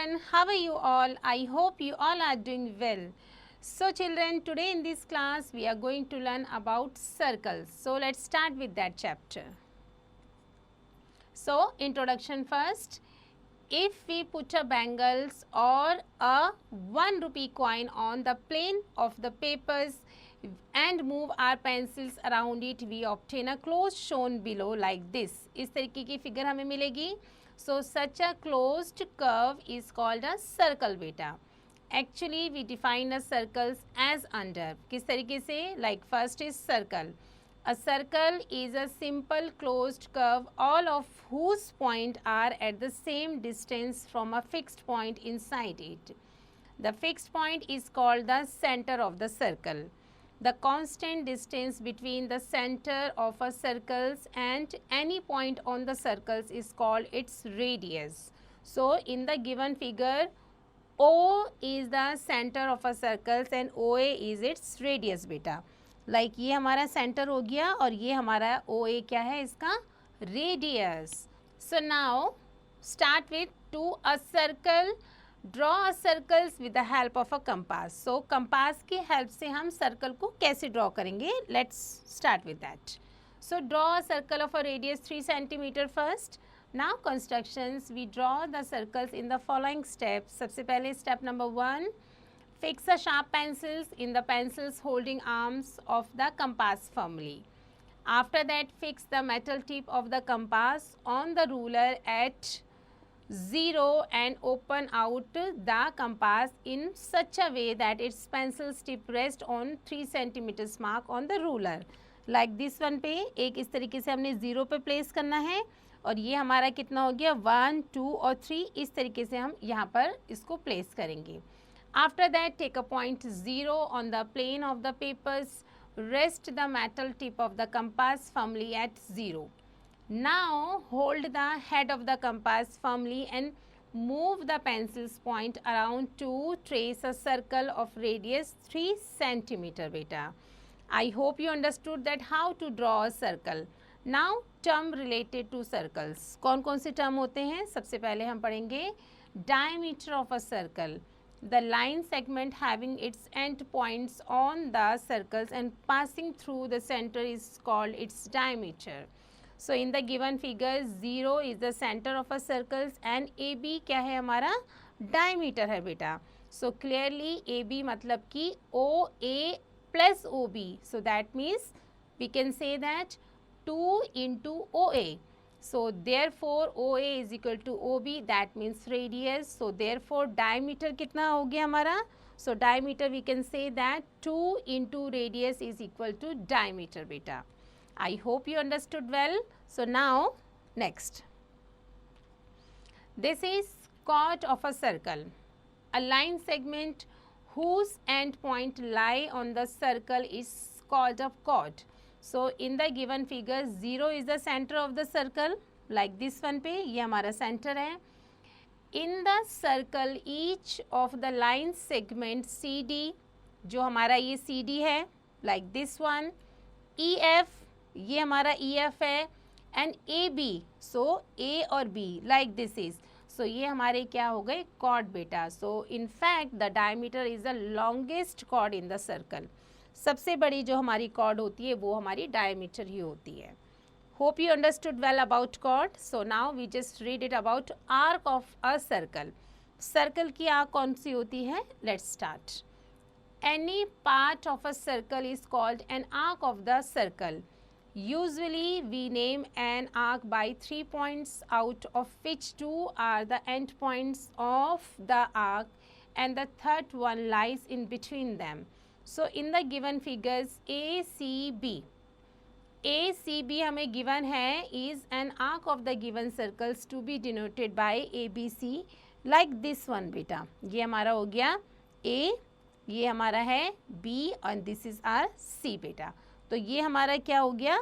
everyone, how are you all? I hope you all are doing well. So children, today in this class we are going to learn about circles. So let's start with that chapter. So introduction first. If we put a bangles or a 1 rupee coin on the plane of the papers and move our pencils around it, we obtain a closed shown below like this. इस तरीके की figure हमें मिलेगी. So such a closed curve is called a circle beta. Actually we define a circles as under. किस तरीके से? Like first is circle. A circle is a simple closed curve all of whose point are at the same distance from a fixed point inside it. The fixed point is called the center of the circle. The constant distance between the center of a circles and any point on the circles is called its radius. So in the given figure, O is the center of a circles and OA is its radius beta. Like ये हमारा centre हो गया और ये हमारा OA क्या है इसका radius. So now start with to a circle. Draw a circles with the help of a compass. So compass की हेल्प से हम सर्कल को कैसे ड्रॉ करेंगे? Let's start with that. So draw a circle of a radius 3 centimetre first. Now constructions we draw the circles in the following steps. सबसे पहले step number 1, fix a sharp pencils in the pencils holding arms of the compass firmly. After that, fix the metal tip of the compass on the ruler at 0 and open out the compass in such a way that its pencil tip rest on 3 centimeters mark on the ruler. Like this one पे एक इस तरीके से हमने 0 पे place करना है और ये हमारा कितना हो गया 1, 2 और 3. इस तरीके से हम यहाँ पर इसको प्लेस करेंगे. After that, take a point 0 on the plane of the papers. Rest the metal tip of the compass firmly at 0. Now, hold the head of the compass firmly and move the pencil's point around to trace a circle of radius 3 centimeter beta. I hope you understood that how to draw a circle. Now, term related to circles. कौन कौन से term होते हैं? सबसे पहले हम पढ़ेंगे diameter of a circle. The line segment having its end points on the circles and passing through the center is called its diameter. So in the given figure 0 is the center of a circles and AB क्या है हमारा diameter है बेटा. So clearly AB मतलब कि OA plus OB. So that means we can say that 2 into OA. So therefore OA is equal to OB, that means radius. So therefore diameter कितना हो गया हमारा? So diameter we can say that 2 into radius is equal to diameter beta. I hope you understood well. So now next. This is chord of a circle. A line segment whose end point lie on the circle is called a chord. So in the given figure 0 is the center of the circle like this one पे ये हमारा center है. In the circle each of the line segment CD जो हमारा ये CD है like this one, EF ये हमारा EF है and AB. So A और B like this is. So ये हमारे क्या हो गए chord बेटा. So in fact the diameter is the longest chord in the circle. सबसे बड़ी जो हमारी chord होती है वो हमारी diameter ही होती है. Hope you understood well about chord. So now we just read it about arc of a circle. Circle की arc कौन सी होती है? Let's start. Any part of a circle is called an arc of the circle. Usually we name an arc by 3 points out of which 2 are the end points of the arc and the third one lies in between them. So in the given figures ACB, ACB हमें given है is an arc of the given circles to be denoted by ABC like this one बेटा. ये हमारा हो गया A, ये हमारा है B और this is our C बेटा. तो ये हमारा क्या हो गया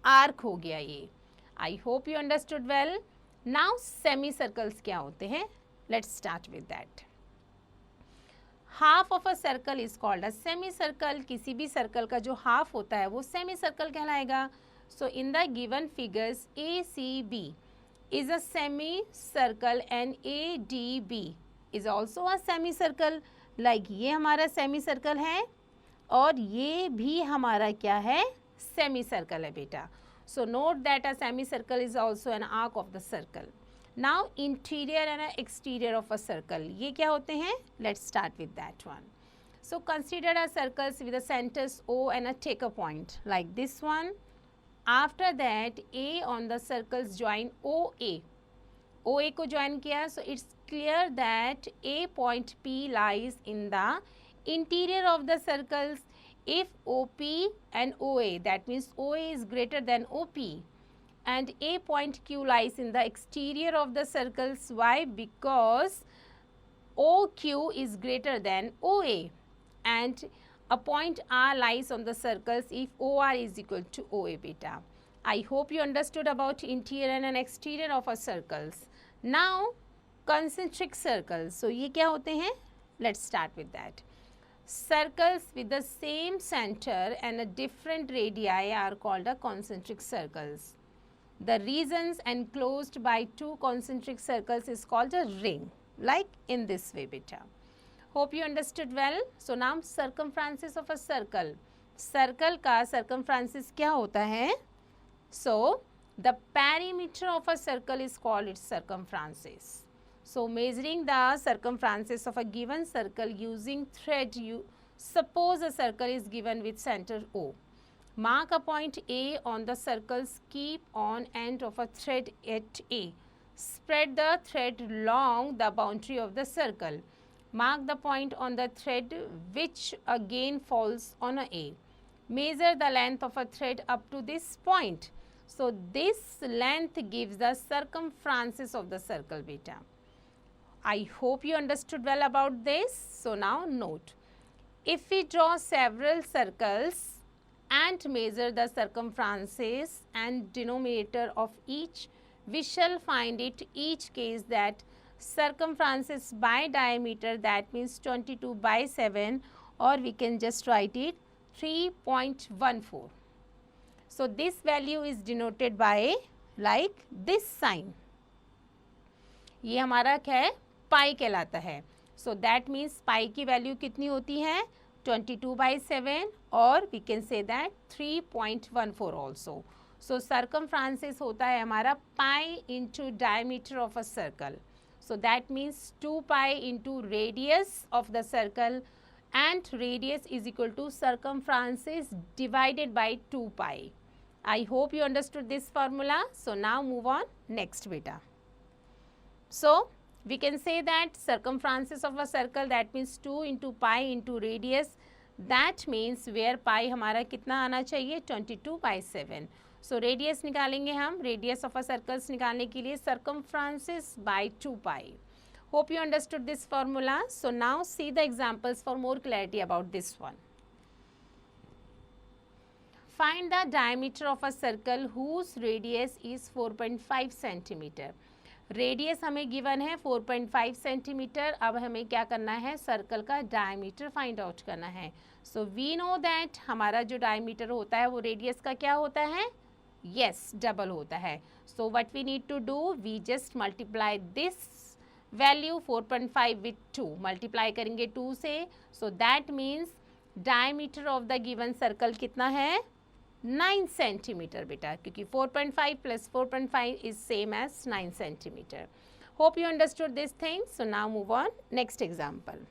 आर्क हो गया ये. I hope you understood well. Now semi circles क्या होते हैं? Let's start with that. Half of a circle is called a semi circle. किसी भी सर्कल का जो हाफ होता है वो सेमी सर्कल कहलाएगा. So in the given figures ACB is a semicircle and ADB is also a semi circle, like ये हमारा सेमी सर्कल है और ये भी हमारा क्या है, सेमी सर्कल है बेटा. So note that a semi circle is also an arc of the circle. Now interior and exterior of a circle, ये क्या होते हैं, let's start with that one. So consider a circles with the centers O and a take a point like this one. After that A on the circles join OA. OA को join किया, so it's clear that A point P lies in the interior of the circles. If OP and OA, that means OA is greater than OP, and A point Q lies in the exterior of the circles. Why? Because OQ is greater than OA. And a point R lies on the circles if OR is equal to OA beta. I hope you understood about interior and exterior of a circles. Now concentric circles. So ये क्या होते हैं? Let's start with that. Circles with the same center and a different radii are called a concentric circles. The regions enclosed by two concentric circles is called a ring, like in this way beta. Hope you understood well. So now circumference of a circle. Circle का circumference क्या होता है? So the perimeter of a circle is called its circumference. So measuring the circumference of a given circle using thread, you suppose a circle is given with center O. Mark a point A on the circles. Keep on end of a thread at A. Spread the thread along the boundary of the circle. Mark the point on the thread which again falls on a A. Measure the length of a thread up to this point. So this length gives the circumference of the circle beta. I hope you understood well about this. So now note, if we draw several circles and measure the circumferences and denominator of each, we shall find it each case that circumferences by diameter, that means 22 by 7, or we can just write it 3.14. So this value is denoted by like this sign. ये हमारा क्या है, पाई कहलाता है. So that means पाई की value कितनी होती है, 22 by 7, और we can say that 3.14 also. So circumferences होता है हमारा पाई into diameter of a circle. So that means 2 pi into radius of the circle, and radius is equal to circumferences divided by 2 pi. I hope you understood this formula. So now move on next beta. So we can say that circumferences of a circle, that means 2 into pi into radius. That means where pi हमारा कितना आना चाहिए, 22 by 7. So radius निकालेंगे हम, radius of a circles निकालने के लिए circumferences by 2 pi. Hope you understood this formula. So now see the examples for more clarity about this one. Find the diameter of a circle whose radius is 4.5 centimeter. Radius हमें given है 4.5 centimetre. अब हमें क्या करना है, circle का diameter find out करना है. सो वी नो दैट हमारा जो डायमीटर होता है वो रेडियस का क्या होता है, यस डबल होता है. So what we need to do, we just multiply this value 4.5 with 2. Multiply करेंगे 2 से. So that means diameter of the given circle कितना है, 9 सेंटीमीटर बेटा, क्योंकि 4.5 plus 4.5 is same as 9 centimetre. Hope you understood this thing. So now move on next example.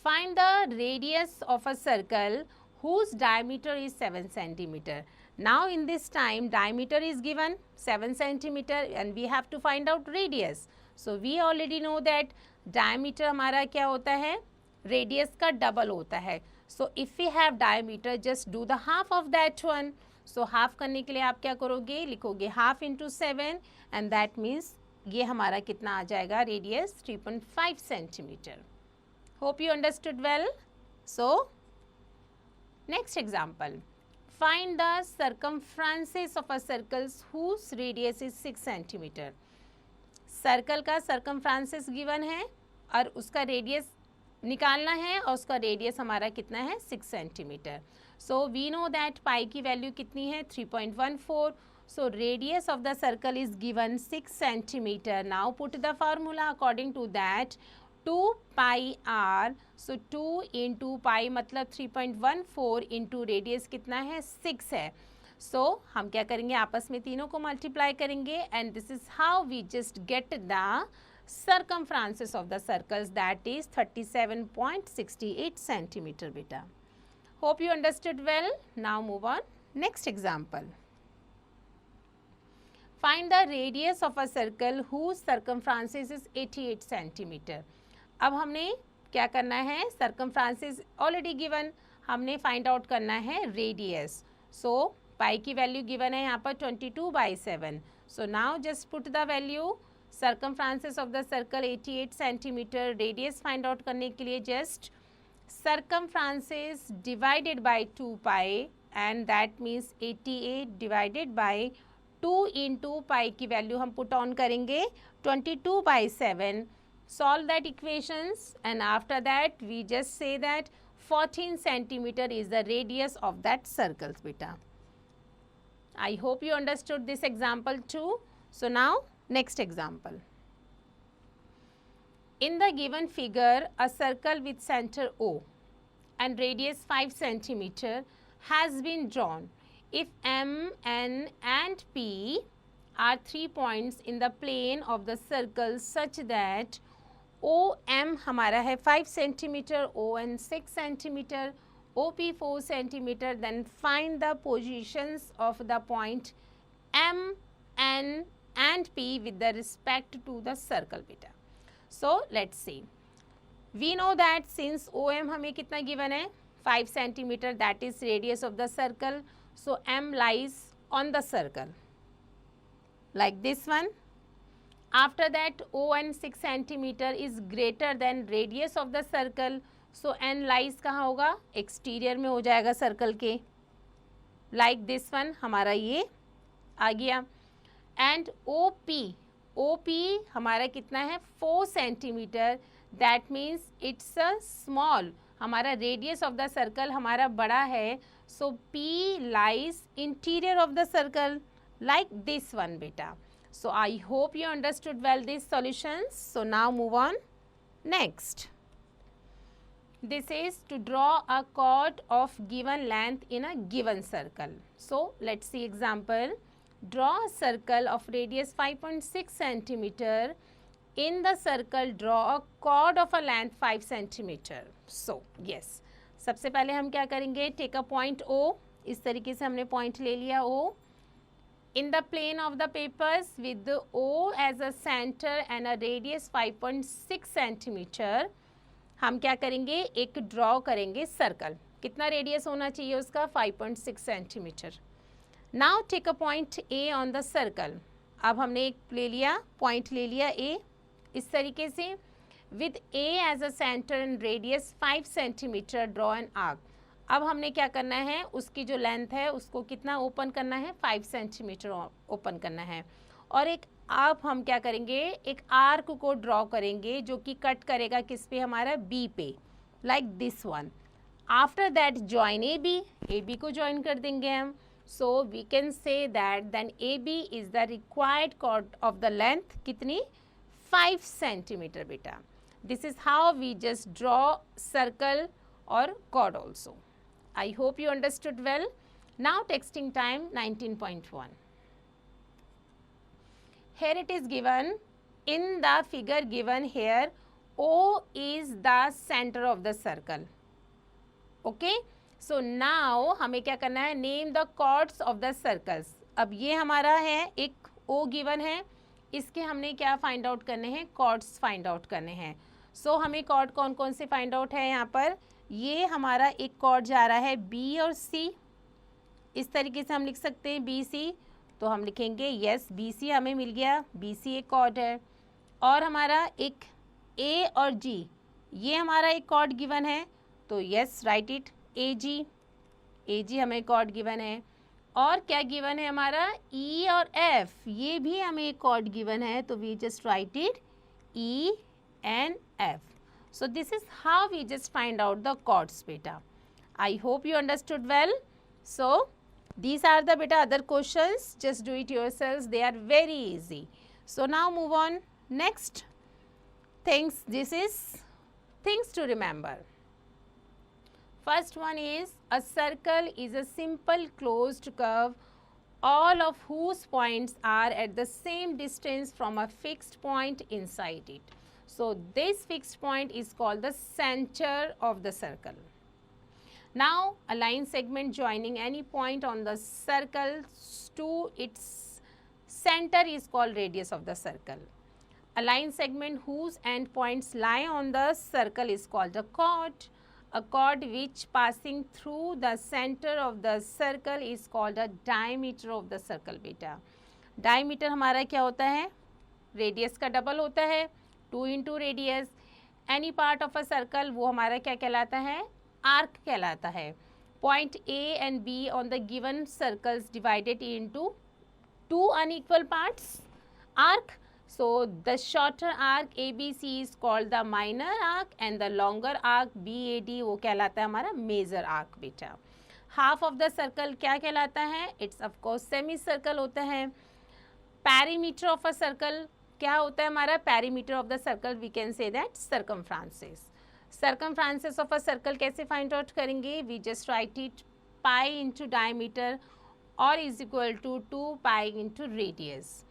Find the radius of a circle whose diameter is 7 centimeter. Now in this time diameter is given 7 centimeter and we have to find out radius. So we already know that diameter हमारा क्या होता है, radius का double होता है. So if we have diameter, just do the half of that one. So half करने के लिए आप क्या करोगे, लिखोगे half into 7 and that means ये हमारा कितना आ जाएगा, radius 3.5 centimeter. Hope you understood well. So next example, find the circumferences of a circle whose radius is 6 centimeter. Circle का circumferences given है और उसका रेडियस निकालना है और उसका रेडियस हमारा कितना है, 6 centimetre. So we know that pi की वैल्यू कितनी है, 3.14. So radius of the circle is given 6 centimeter. Now put the formula according to that. 2 pi r. So 2 into pi मतलब 3.14 into radius कितना है 6 है. So हम क्या करेंगे आपस में तीनों को मल्टीप्लाई करेंगे and this is how we just get the circumferences of the circles, that is 37.68 centimeter beta. Hope you understood well. Now move on. Next example. Find the radius of a circle whose circumference is 88 centimeter. अब हमने क्या करना है, circumference already given, हमने find out करना है radius. So pi की value given है यहाँ पर 22/7. So now just put the value. Circumferences of the circle 88 centimeter. Radius find out करने के लिए just circumferences divided by 2 pi and that means 88 divided by 2 into pi की value हम put on करेंगे 22/7. Solve that equations and after that we just say that 14 centimeter is the radius of that circles beta. I hope you understood this example too. So now next example. In the given figure, a circle with center O and radius 5 centimeter has been drawn. If M, N and P are 3 points in the plane of the circle such that OM हमारा है 5 centimeter, ON 6 centimeter, OP 4 centimeter, then find the positions of the point M, N and P with the respect to the circle beta. So let's see. We know that since OM हमें कितना given है 5 centimeter, that is radius of the circle. So M lies on the circle like this one. After that ON 6 centimeter is greater than radius of the circle. So N lies कहाँ होगा, exterior में हो जाएगा circle के, like this one हमारा ये आ गया. And OP हमारा कितना है 4 centimeter. That means it's a small, हमारा radius of the circle हमारा बड़ा है. So P lies interior of the circle like this one beta. So I hope you understood well these solutions. So now move on. Next. This is to draw a chord of given length in a given circle. So let's see example. Draw a circle of radius 5.6 centimeter. In the circle, draw a chord of a length 5 centimeter. So, yes. सबसे पहले हम क्या करेंगे, take a point O. इस तरीके से हमने point ले लिया O. In the plane of the papers with the O as a center and a radius 5.6 centimeter. हम क्या करेंगे, एक draw करेंगे circle. कितना radius होना चाहिए उसका 5.6 centimeter. Now take a point A on the circle. अब हमने एक ले लिया, point ले लिया A इस तरीके से. With A as a center and radius 5 centimeter, draw an arc. अब हमने क्या करना है, उसकी जो लेंथ है उसको कितना ओपन करना है 5 सेंटीमीटर ओपन करना है. और एक अब हम क्या करेंगे, एक आर्क को ड्रॉ करेंगे जो कि कट करेगा किस पे, हमारा बी पे, like this one. After that join A B को ज्वाइन कर देंगे हम. So we can say that then A B is the required chord of the length कितनी 5 सेंटीमीटर बेटा. This is how we just draw circle और chord also. I hope you understood well. Now texting time 19.1. Here it is given in the figure given here, O is the center of the circle. Okay. So now हमें क्या करना है, name the chords of the circles. अब ये हमारा है एक O given है, इसके हमने क्या find out करने हैं, chords find out करने हैं. So हमें chord कौन कौन से find out है यहाँ पर. ये हमारा एक कॉर्ड जा रहा है बी और सी. इस तरीके से हम लिख सकते हैं बी सी. तो हम लिखेंगे यस बी सी हमें मिल गया, बी सी एक कॉर्ड है. और हमारा एक ए और जी, ये हमारा एक कॉर्ड गिवन है. तो यस राइट इट ए जी हमें कॉर्ड गिवन है. और क्या गिवन है हमारा ई और एफ, ये भी हमें एक कॉर्ड गिवन है. तो we just write it E and F. So this is how we just find out the chords beta. I hope you understood well. So These are the beta other questions, just do it yourselves, they are very easy. So now move on. Next things, this is things to remember. First one is a circle is a simple closed curve all of whose points are at the same distance from a fixed point inside it. So this fixed point is called the center of the circle. Now a line segment joining any point on the circle to its center is called radius of the circle. A line segment whose endpoints lie on the circle is called a chord. A chord which passing through the center of the circle is called a diameter of the circle beta. Diameter हमारा क्या होता है? Radius का double होता है, 2 into radius. Any part of a circle वो हमारा क्या कहलाता है? Arc कहलाता है. Point A and B on the given circles divided into 2 unequal parts, arc. So the shorter arc ABC is called the minor arc and the longer arc BAD वो कहलाता है हमारा major arc बेटा. Half of the circle क्या कहलाता है? It's of course semicircle होता है. Perimeter of a circle क्या होता है हमारा? Perimeter of the circle we can say that circumferences. Circumferences of a circle कैसे find out करेंगे? We just write it pi into diameter or is equal to 2 pi into radius.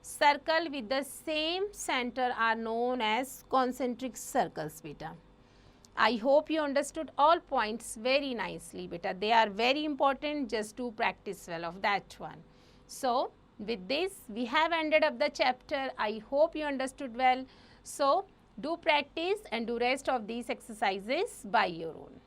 Circle with the same center are known as concentric circles beta. I hope you understood all points very nicely beta. They are very important, just to practice well of that one. So with this we have ended up the chapter. I hope you understood well. So do practice and do rest of these exercises by your own.